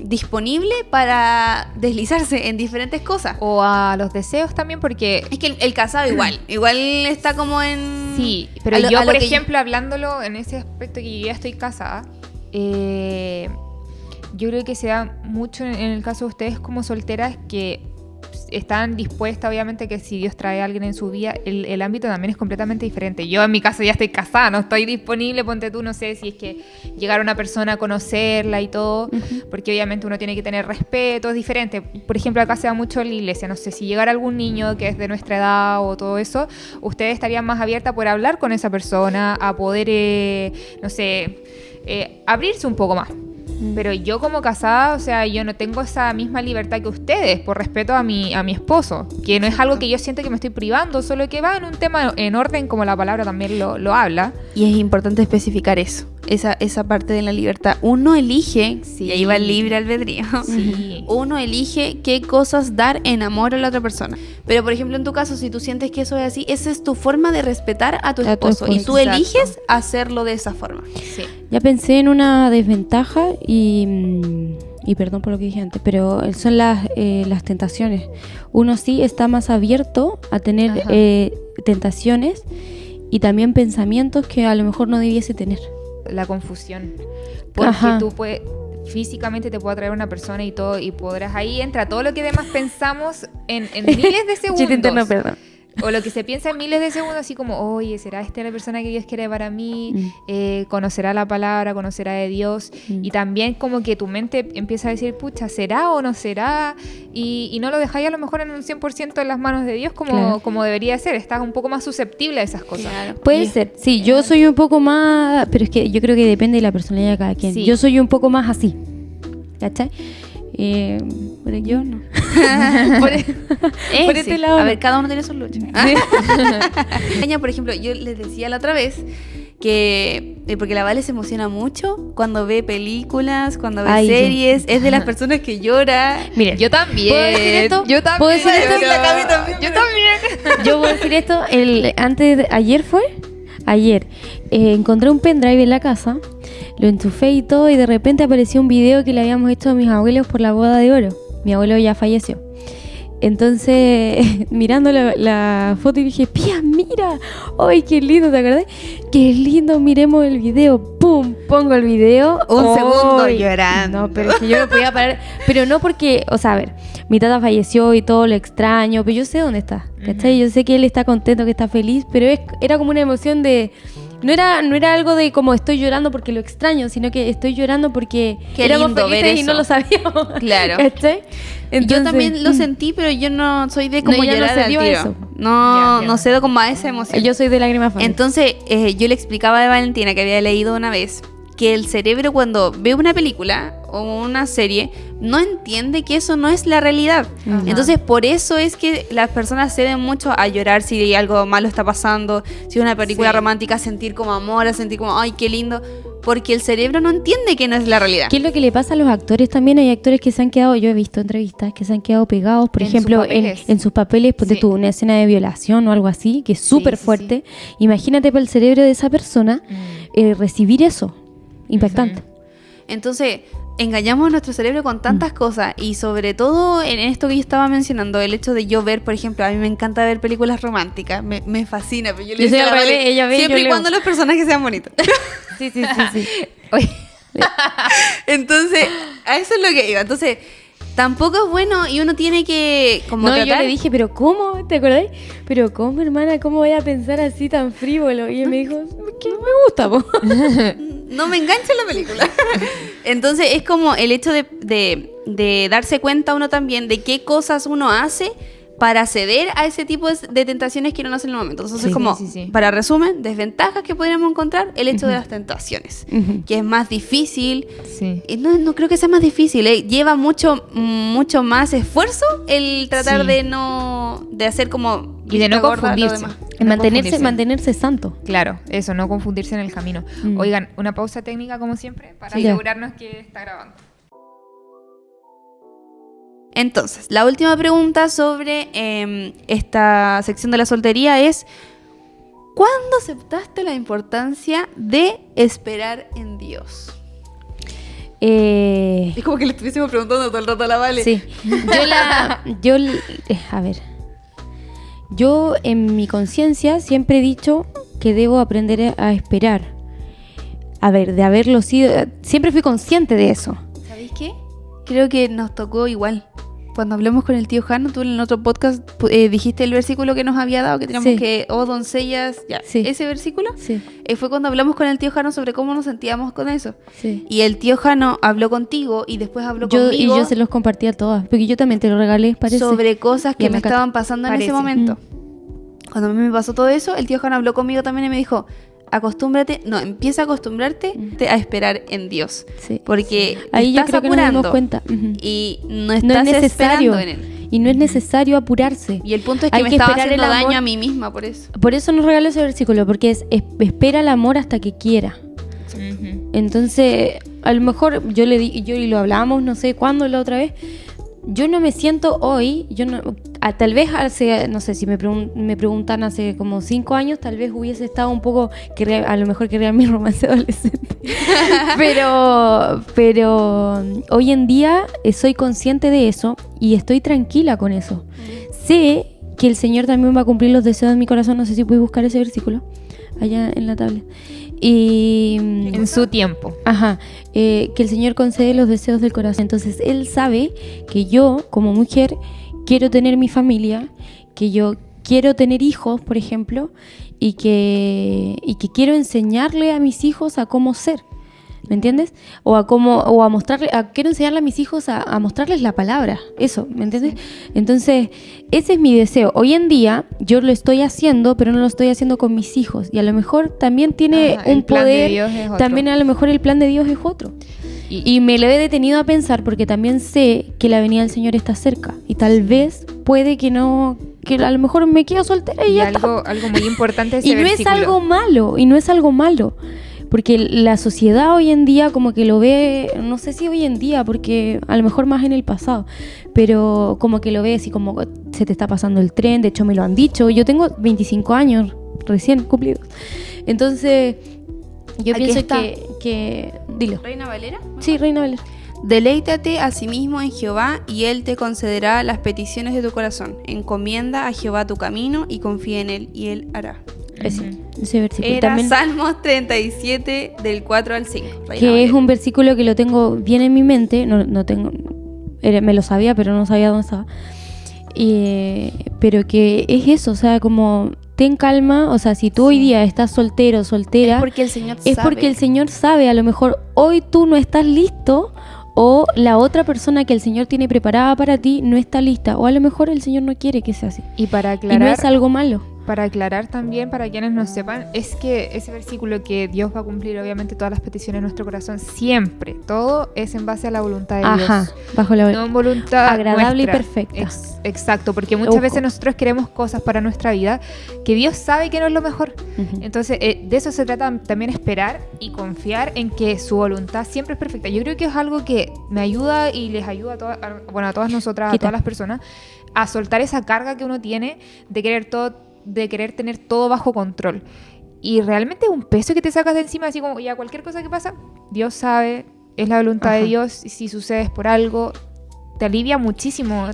disponible para deslizarse en diferentes cosas. O a los deseos también, porque Es que el casado igual está como en... sí, pero a lo- yo, a lo por que ejemplo, hablándolo en ese aspecto que yo ya estoy casada, yo creo que se da mucho en el caso de ustedes como solteras que están dispuestas, obviamente, que si Dios trae a alguien en su vida, el ámbito también es completamente diferente. Yo en mi caso ya estoy casada, no estoy disponible, ponte tú, no sé si es que llegar a una persona a conocerla y todo, porque obviamente uno tiene que tener respeto, es diferente. Por ejemplo, acá se da mucho en la iglesia, no sé, si llegara algún niño que es de nuestra edad o todo eso, ustedes estarían más abiertas por hablar con esa persona, a poder, no sé, abrirse un poco más. Pero yo como casada, o sea, yo no tengo esa misma libertad que ustedes por respeto a mi esposo, que no es algo que yo siento que me estoy privando, solo que va en un tema en orden como la palabra también lo habla. Y es importante especificar eso, esa parte de la libertad. Uno elige, y ahí va el libre albedrío, Sí. uno elige qué cosas dar en amor a la otra persona. Pero, por ejemplo, en tu caso, si tú sientes que eso es así, esa es tu forma de respetar a tu esposo. Y tú Exacto. eliges hacerlo de esa forma. Sí. Ya pensé en una desventaja y y perdón por lo que dije antes, pero son las tentaciones. Uno sí está más abierto a tener tentaciones y también pensamientos que a lo mejor no debiese tener. La confusión. Porque tú puedes... físicamente te puede atraer una persona y todo, y podrás, ahí entra todo lo que demás pensamos en miles de segundos. Perdón. O lo que se piensa en miles de segundos, así como, oye, ¿será esta la persona que Dios quiere para mí? ¿Conocerá la palabra? ¿Conocerá de Dios? Y también como que tu mente empieza a decir, pucha, ¿será o no será? Y no lo dejáis a lo mejor en un 100% en las manos de Dios como debería ser. Estás un poco más susceptible a esas cosas. Claro. Puede ser, sí, yo soy un poco más, pero es que yo creo que depende de la personalidad de cada quien. Sí. Yo soy un poco más así, ¿cachai? Pero yo no. por este lado. A no. ver, cada uno tiene sus luchas. Por ejemplo, yo les decía la otra vez que porque la Vale se emociona mucho cuando ve películas, cuando ve series, es de las personas que llora. Miren, Yo también. ¿puedo decir esto? Yo también. ¿Puedo decir esto? La Cami también. Yo también. Yo voy a decir esto, ayer encontré un pendrive en la casa, lo enchufé y todo, y de repente apareció un video que le habíamos hecho a mis abuelos por la boda de oro. Mi abuelo ya falleció. Entonces, mirando la foto y dije, Pía, mira, ¡ay, qué lindo! ¿Te acordás? ¡Qué lindo! Miremos el video. ¡Pum! Pongo el video. Un segundo llorando. No, pero es que yo no podía parar. Pero no porque, o sea, a ver, mi tata falleció y todo, lo extraño, pero yo sé dónde está, ¿cachai? Yo sé que él está contento, que está feliz, pero era como una emoción de... No era algo de como estoy llorando porque lo extraño, sino que estoy llorando porque Qué éramos lindo ver felices y eso. no lo sabíamos. Claro. ¿Cachai? Yo también lo sentí, pero yo no soy de como No, ya no llorar se al dio tiro. eso. No, Ya. no cedo como a esa emoción. Yo soy de lágrimas fáciles. Entonces, yo le explicaba a Valentina que había leído una vez que el cerebro cuando ve una película o una serie no entiende que eso no es la realidad. Ajá. Entonces, por eso es que las personas ceden mucho a llorar si algo malo está pasando, si es una película Sí. romántica, a sentir como amor, a sentir como, ay, qué lindo, porque el cerebro no entiende que no es la realidad. ¿Qué es lo que le pasa a los actores? También hay actores que se han quedado, yo he visto entrevistas que se han quedado pegados, por En ejemplo, sus papeles. en sus papeles, ponte Sí. tú, una escena de violación o algo así, que es súper sí, fuerte. Imagínate para el cerebro de esa persona recibir eso, impactante. Entonces, engañamos a nuestro cerebro con tantas cosas y sobre todo en esto que yo estaba mencionando, el hecho de yo ver, por ejemplo, a mí me encanta ver películas románticas, me fascina, pero yo le Yo soy decía a al la Vale, revés, ella ve y siempre yo y leo. cuando los personajes sean bonitos. Sí. Oye, Entonces, a eso es lo que iba. Entonces, tampoco es bueno y uno tiene que como No, yo tratar... le dije, pero ¿cómo? ¿Te acordáis? Pero ¿cómo, hermana? ¿Cómo voy a pensar así tan frívolo? Y él me dijo, que me gusta, po. No me engancha la película. Entonces es como el hecho de darse cuenta uno también de qué cosas uno hace para ceder a ese tipo de tentaciones que uno hace en el momento. Entonces Sí, como, sí. para resumen, desventajas que podríamos encontrar, el hecho de las tentaciones, que es más difícil. sí. No creo que sea más difícil, lleva mucho más esfuerzo el tratar Sí. de hacer como... Y de no vista gorda a lo confundirse. demás. No confundirse. Mantenerse santo. Claro, eso, no confundirse en el camino. Mm. Oigan, una pausa técnica como siempre para Sí. asegurarnos que está grabando. Entonces, la última pregunta sobre esta sección de la soltería es: ¿cuándo aceptaste la importancia de esperar en Dios? Es como que le estuviésemos preguntando todo el rato a la Vale. Sí. A ver. Yo en mi conciencia siempre he dicho que debo aprender a esperar. A ver, de haberlo sido, siempre fui consciente de eso. ¿Sabéis qué? Creo que nos tocó igual. Cuando hablamos con el tío Jano, tú en el otro podcast dijiste el versículo que nos había dado, que teníamos Sí. que, oh doncellas, ya, Sí. ese versículo. Sí, Fue cuando hablamos con el tío Jano sobre cómo nos sentíamos con eso. sí. Y el tío Jano habló contigo y después habló conmigo. Y yo se los compartí a todas, porque yo también te lo regalé, parece. sobre cosas Y que a me la Cata. estaban pasando en ese Parece. momento. Cuando a mí me pasó todo eso, el tío Juan habló conmigo también y me dijo, empieza a acostumbrarte a esperar en Dios. Sí. Porque Ahí yo estás creo que nos dimos apurando cuenta. Ujú. y no No estás es necesario. esperando en él. Y no es necesario apurarse. Y el punto es que Hay me que estaba esperar haciendo el amor. daño a mí misma por eso. Por eso nos regaló ese versículo, porque espera el amor hasta que quiera. Ujú. Entonces, a lo mejor yo le di, yo y lo hablamos, no sé cuándo la otra vez. Yo no me siento hoy, tal vez hace, no sé, si me preguntan hace como 5 años, tal vez hubiese estado un poco, a lo mejor querría mi romance adolescente. pero hoy en día soy consciente de eso y estoy tranquila con eso. Sé que el Señor también va a cumplir los deseos de mi corazón. No sé si puedes buscar ese versículo allá en la tablet. Y en su tiempo. Ajá, que el Señor concede los deseos del corazón. Entonces Él sabe que yo, como mujer, quiero tener mi familia, que yo quiero tener hijos, por ejemplo, y que quiero enseñarle a mis hijos a cómo ser. ¿Me entiendes? Quiero enseñarle a mis hijos a mostrarles la palabra, eso, ¿me entiendes? Entonces, ese es mi deseo. Hoy en día, yo lo estoy haciendo, pero no lo estoy haciendo con mis hijos. Y a lo mejor también tiene un poder, también a lo mejor el plan de Dios es otro. Y me lo he detenido a pensar porque también sé que la venida del Señor está cerca. Y tal vez puede que no, que a lo mejor me quedo soltera y ya algo muy importante ese y no versículo. es algo malo. Porque la sociedad hoy en día como que lo ve, no sé si hoy en día, porque a lo mejor más en el pasado, pero como que lo ve así como se te está pasando el tren. De hecho me lo han dicho, yo tengo 25 años recién cumplidos. Entonces yo Aquí pienso está. que dilo. ¿Reina Valera? Sí, Reina Valera. Deleítate a sí mismo en Jehová y Él te concederá las peticiones de tu corazón. Encomienda a Jehová tu camino y confía en Él y Él hará. Ese versículo Era también, Salmos 37 del 4 al 5. que es un versículo que lo tengo bien en mi mente, no tengo, me lo sabía pero no sabía dónde estaba, pero que es eso, o sea, como ten calma, o sea, si tú hoy día estás soltero, soltera, Es porque el Señor es sabe. porque el Señor sabe, a lo mejor hoy tú no estás listo o la otra persona que el Señor tiene preparada para ti no está lista, o a lo mejor el Señor no quiere que sea así. Y para Y no es aclarar, algo malo. para aclarar también, para quienes no sepan, es que ese versículo que Dios va a cumplir obviamente todas las peticiones de nuestro corazón siempre, todo es en base a la voluntad de Ajá, Dios. bajo la No en voluntad agradable nuestra. y perfecta. Exacto, porque muchas Ojo. veces nosotros queremos cosas para nuestra vida que Dios sabe que no es lo mejor. Ujú. Entonces, de eso se trata también, esperar y confiar en que su voluntad siempre es perfecta. Yo creo que es algo que me ayuda y les ayuda a todas nosotras, a todas las personas, a soltar esa carga que uno tiene de querer tener todo bajo control. Y realmente es un peso que te sacas de encima, así como ya cualquier cosa que pasa, Dios sabe, es la voluntad de Dios, y si sucede es por algo, te alivia muchísimo.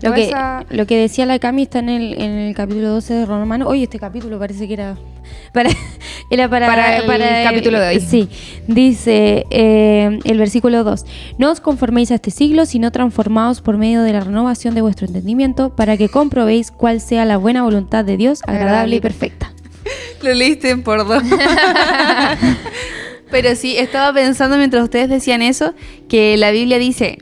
Lo que decía la Cami está en el capítulo 12 de Romanos. Oye, este capítulo parece que era para el capítulo de hoy. Sí, dice el versículo 2: No os conforméis a este siglo, sino transformaos por medio de la renovación de vuestro entendimiento, para que comprobéis cuál sea la buena voluntad de Dios, agradable y perfecta. Lo leíste por dos. Pero sí, estaba pensando mientras ustedes decían eso, que la Biblia dice,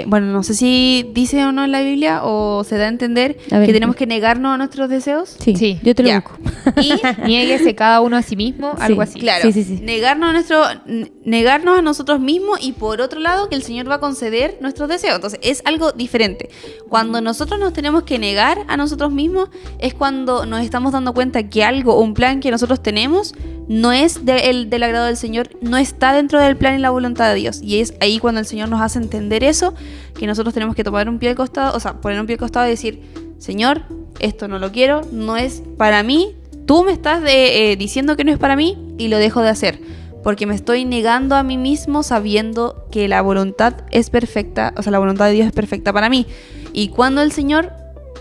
bueno, no sé si dice o no en la Biblia, o se da a entender que tenemos que negarnos a nuestros deseos. Sí, yo te lo Ya. busco. Y Niéguese cada uno a sí mismo, algo así. claro, Sí. negarnos a nosotros mismos, y por otro lado que el Señor va a conceder nuestros deseos. Entonces es algo diferente. Cuando nosotros nos tenemos que negar a nosotros mismos es cuando nos estamos dando cuenta que algo o un plan que nosotros tenemos no es del agrado del Señor, no está dentro del plan y la voluntad de Dios. Y es ahí cuando el Señor nos hace entender eso, que nosotros tenemos que tomar un pie al costado, o sea, poner un pie al costado y decir, Señor, esto no lo quiero, no es para mí, tú me estás diciendo que no es para mí, y lo dejo de hacer, porque me estoy negando a mí mismo sabiendo que la voluntad es perfecta, o sea, la voluntad de Dios es perfecta para mí. Y cuando el Señor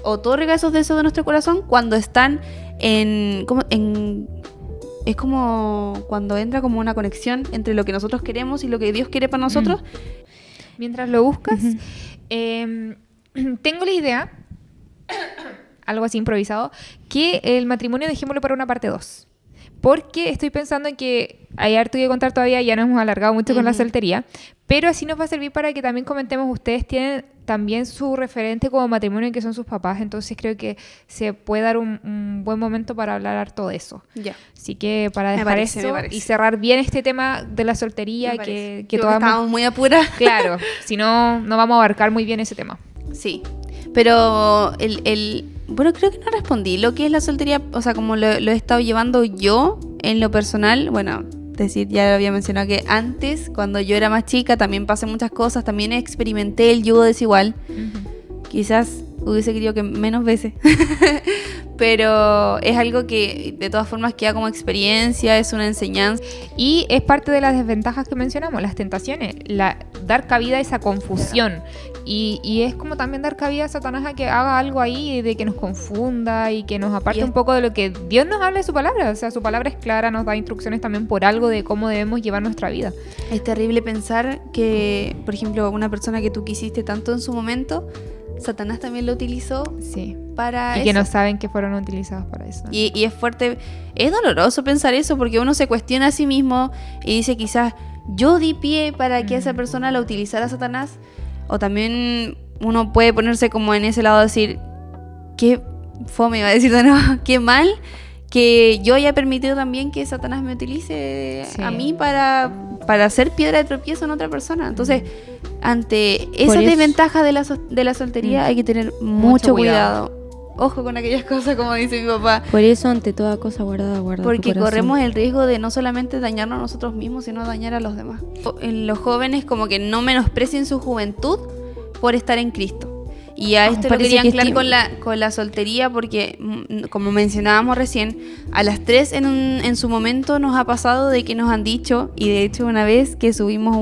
otorga esos deseos de nuestro corazón, cuando están es como cuando entra como una conexión entre lo que nosotros queremos y lo que Dios quiere para nosotros. Mientras lo buscas, tengo la idea, algo así improvisado, que el matrimonio dejémoslo para una parte 2. Porque estoy pensando en que hay harto que contar todavía, ya nos hemos alargado mucho con la soltería, pero así nos va a servir para que también comentemos, ustedes tienen también su referente como matrimonio, que son sus papás, entonces creo que se puede dar un buen momento para hablar harto de eso. Ya. Así que para Me dejar parece. eso y cerrar bien este tema de la soltería, que Creo estábamos muy apuras. Claro, si no, no vamos a abarcar muy bien ese tema. Sí, pero bueno, creo que no respondí lo que es la soltería, o sea, como lo he estado llevando yo en lo personal. Bueno, decir, ya lo había mencionado que antes, cuando yo era más chica, también pasé muchas cosas, también experimenté el yugo desigual. Quizás Hubiese querido que menos veces. Pero es algo que de todas formas queda como experiencia, es una enseñanza. Y es parte de las desventajas que mencionamos, las tentaciones, dar cabida a esa confusión. Y es como también dar cabida a Satanás a que haga algo ahí de que nos confunda y que nos aparte un poco de lo que Dios nos habla de su palabra. O sea, su palabra es clara, nos da instrucciones también por algo de cómo debemos llevar nuestra vida. Es terrible pensar que, por ejemplo, una persona que tú quisiste tanto en su momento, Satanás también lo utilizó para y eso. que no saben que fueron utilizados para eso. Y es fuerte, es doloroso pensar eso porque uno se cuestiona a sí mismo y dice quizás yo di pie para que esa persona la utilizara Satanás. O también uno puede ponerse como en ese lado de decir, qué fome, iba a decir de nuevo, qué mal que yo haya permitido también que Satanás me utilice a mí para hacer piedra de tropiezo en otra persona. Entonces, ante esa desventaja de la soltería hay que tener mucho cuidado. Ojo con aquellas cosas, como dice mi papá. Por eso, ante toda cosa guarda porque corremos el riesgo de no solamente dañarnos a nosotros mismos, sino dañar a los demás. En los jóvenes como que no menosprecien su juventud por estar en Cristo. Y a esto lo quería anclar con la soltería porque, como mencionábamos recién, a las 3 en su momento nos ha pasado de que nos han dicho, y de hecho una vez que subieron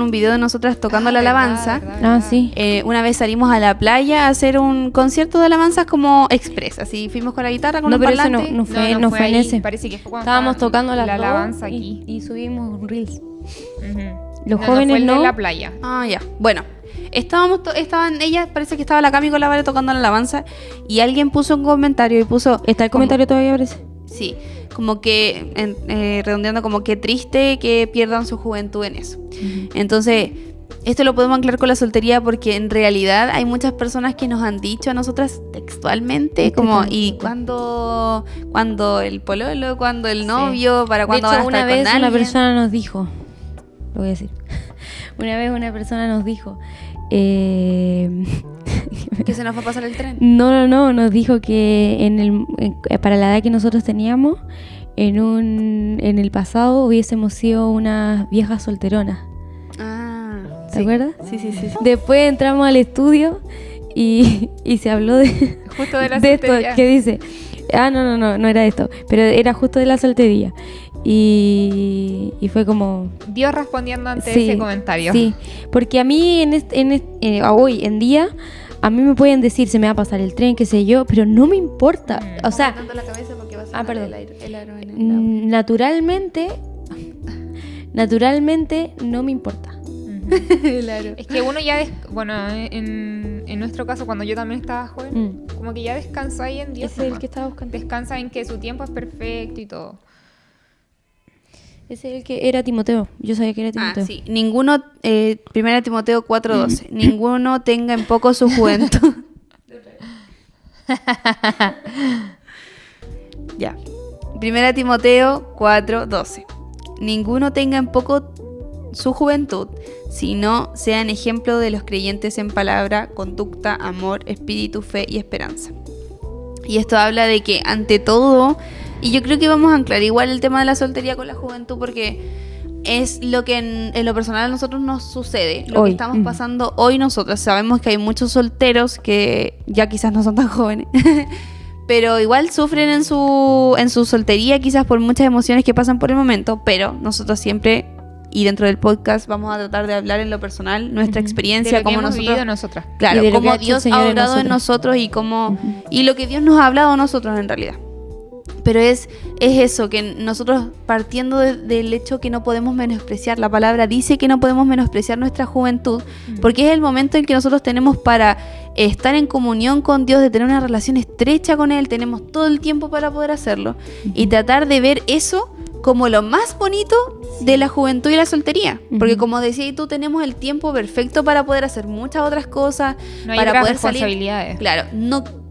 un video de nosotras tocando la alabanza. Ah, sí. Una vez salimos a la playa a hacer un concierto de alabanzas como express, así fuimos con la guitarra, con un parlante. No, pero eso no fue en ese. Parece que fue cuando estábamos tocando la alabanza aquí y subimos un reels. Los jóvenes no. En la playa. Ah, ya. Bueno, estaban ellas, parece que estaba la Cami con la Vale tocando la alabanza y alguien puso un comentario y puso... ¿Está el comentario todavía, parece? Sí, como que redondeando como que triste que pierdan su juventud en eso. Entonces, esto lo podemos anclar con la soltería porque en realidad hay muchas personas que nos han dicho a nosotras textualmente como y cuando el pololo, cuando el novio, para cuando van a estar con alguien. Una vez una persona nos dijo, lo voy a decir. Una vez una persona nos dijo que se nos va a pasar el tren. No, nos dijo que para la edad que nosotros teníamos, en el pasado hubiésemos sido unas viejas solteronas. Ah, ¿te acuerdas? Sí. Después entramos al estudio y se habló de justo de la de esto soltería. que dice. No era esto, pero era justo de la soltería. Y fue como... Dios respondiendo ante ese comentario. Sí, porque a mí hoy en día a mí me pueden decir se me va a pasar el tren, qué sé yo, pero no me importa. O sea, naturalmente no me importa. Claro. Es que uno ya, en nuestro caso, cuando yo también estaba joven, como que ya descansa ahí en Dios. Ese es el que estaba buscando. Descansa en que su tiempo es perfecto y todo. Ese es el que era Timoteo. Yo sabía que era Timoteo. Sí. Ninguno, 1 Timoteo 4:12. Ninguno tenga en poco su juventud. Ya. 1 Timoteo 4:12. Ninguno tenga en poco su juventud, sino sean ejemplo de los creyentes en palabra, conducta, amor, espíritu, fe y esperanza. Y esto habla de que ante todo, y yo creo que vamos a anclar igual el tema de la soltería con la juventud porque es lo que en lo personal a nosotros nos sucede, lo hoy. Que estamos pasando hoy nosotras. Sabemos que hay muchos solteros que ya quizás no son tan jóvenes, pero igual sufren en su soltería quizás por muchas emociones que pasan por el momento, pero nosotros siempre... Y dentro del podcast vamos a tratar de hablar en lo personal, nuestra experiencia, como nosotros. Claro, cómo Dios ha obrado en nosotros y cómo y lo que Dios nos ha hablado a nosotros en realidad. Pero es eso, que nosotros partiendo del hecho que no podemos menospreciar, la palabra dice que no podemos menospreciar nuestra juventud, porque es el momento en que nosotros tenemos para estar en comunión con Dios, de tener una relación estrecha con Él, tenemos todo el tiempo para poder hacerlo y tratar de ver eso como lo más bonito de la juventud y la soltería. Porque como decías tú, tenemos el tiempo perfecto para poder hacer muchas otras cosas, no hay para poder responsabilidades. Salir. Claro,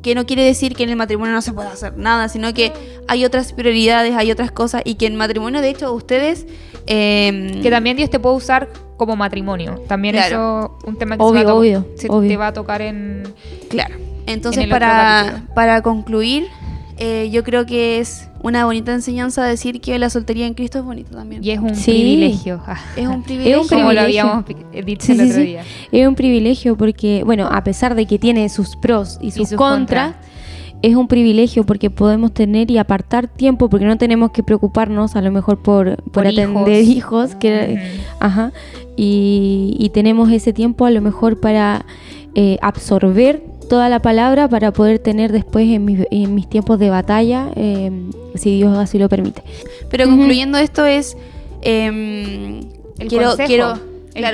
que no quiere decir que en el matrimonio no se pueda hacer nada, sino que hay otras prioridades, hay otras cosas, y que en matrimonio, de hecho, ustedes... que también Dios te puede usar como matrimonio. También claro. Eso un tema que obvio. te va a tocar en... Claro. Entonces, en para concluir, yo creo que es una bonita enseñanza decir que la soltería en Cristo es bonita también. Y es un Sí. privilegio. Es un privilegio. Como lo privilegio. habíamos dicho Sí, el sí, otro sí. día. Es un privilegio porque, bueno, a pesar de que tiene sus pros y sus contras, es un privilegio porque podemos tener y apartar tiempo, porque no tenemos que preocuparnos a lo mejor por atender hijos, ajá, y tenemos ese tiempo a lo mejor para absorber toda la palabra para poder tener después en mis tiempos de batalla, si Dios así lo permite. Pero concluyendo esto es... quiero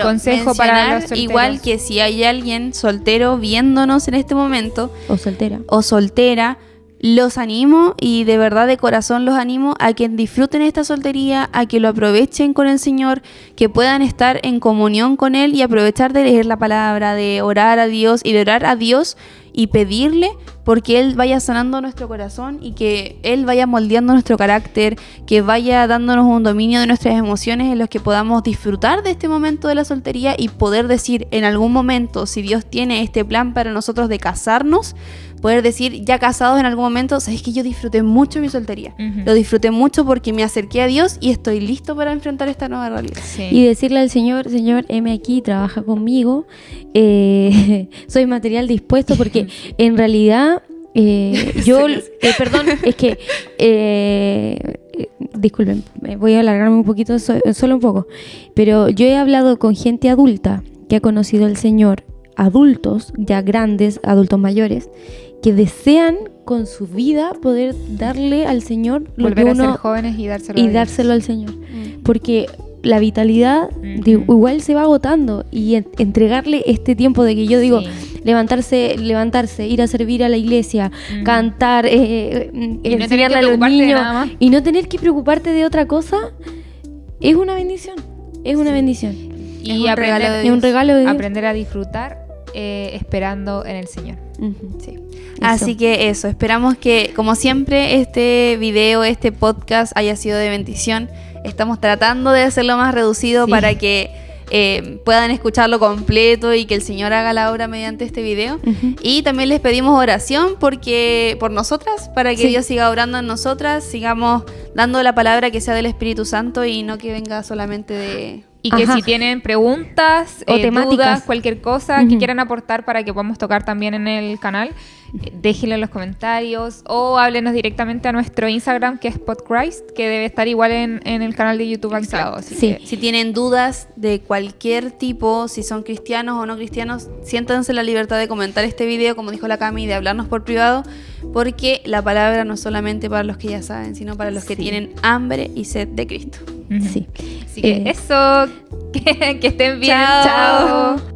consejo para mencionar los solteros. igual que si hay alguien soltero viéndonos en este momento O soltera. los animo y de verdad de corazón los animo a que disfruten esta soltería, a que lo aprovechen con el Señor, que puedan estar en comunión con Él y aprovechar de leer la palabra, de orar a Dios y de orar a Dios y pedirle porque Él vaya sanando nuestro corazón y que Él vaya moldeando nuestro carácter, que vaya dándonos un dominio de nuestras emociones en los que podamos disfrutar de este momento de la soltería y poder decir en algún momento, si Dios tiene este plan para nosotros de casarnos, poder decir ya casados en algún momento, sabes que yo disfruté mucho mi soltería, lo disfruté mucho porque me acerqué a Dios y estoy listo para enfrentar esta nueva realidad. Sí. Y decirle al Señor, heme aquí, trabaja conmigo, soy material dispuesto, porque en realidad perdón, es que disculpen, voy a alargarme un poquito, solo un poco, pero yo he hablado con gente adulta que ha conocido al Señor, adultos ya grandes, adultos mayores, que desean con su vida poder darle al Señor lo Volver que a ser uno jóvenes y dárselo, al Señor, porque la vitalidad igual se va agotando y entregarle este tiempo de que yo digo, levantarse, ir a servir a la iglesia, cantar, enseñarle a los niños y no tener que preocuparte de otra cosa, es una bendición, es una bendición. Y es un regalo de Dios. Aprender a disfrutar esperando en el Señor. Sí. Así que eso, esperamos que como siempre este video, este podcast haya sido de bendición. Estamos tratando de hacerlo más reducido para que puedan escucharlo completo y que el Señor haga la obra mediante este video. Y también les pedimos oración por nosotras, para que Dios siga obrando en nosotras, sigamos dando la palabra que sea del Espíritu Santo y no que venga solamente de... Y que si tienen preguntas o temáticas, dudas, cualquier cosa que quieran aportar para que podamos tocar también en el canal, déjenlo en los comentarios o háblenos directamente a nuestro Instagram, que es Podchrist, que debe estar igual en el canal de YouTube anclado. Si tienen dudas de cualquier tipo, si son cristianos o no cristianos, siéntanse la libertad de comentar este video, como dijo la Cami, de hablarnos por privado, porque la palabra no es solamente para los que ya saben, sino para los que tienen hambre y sed de Cristo. Sí. Así que eso, que estén bien. Chao. Chao.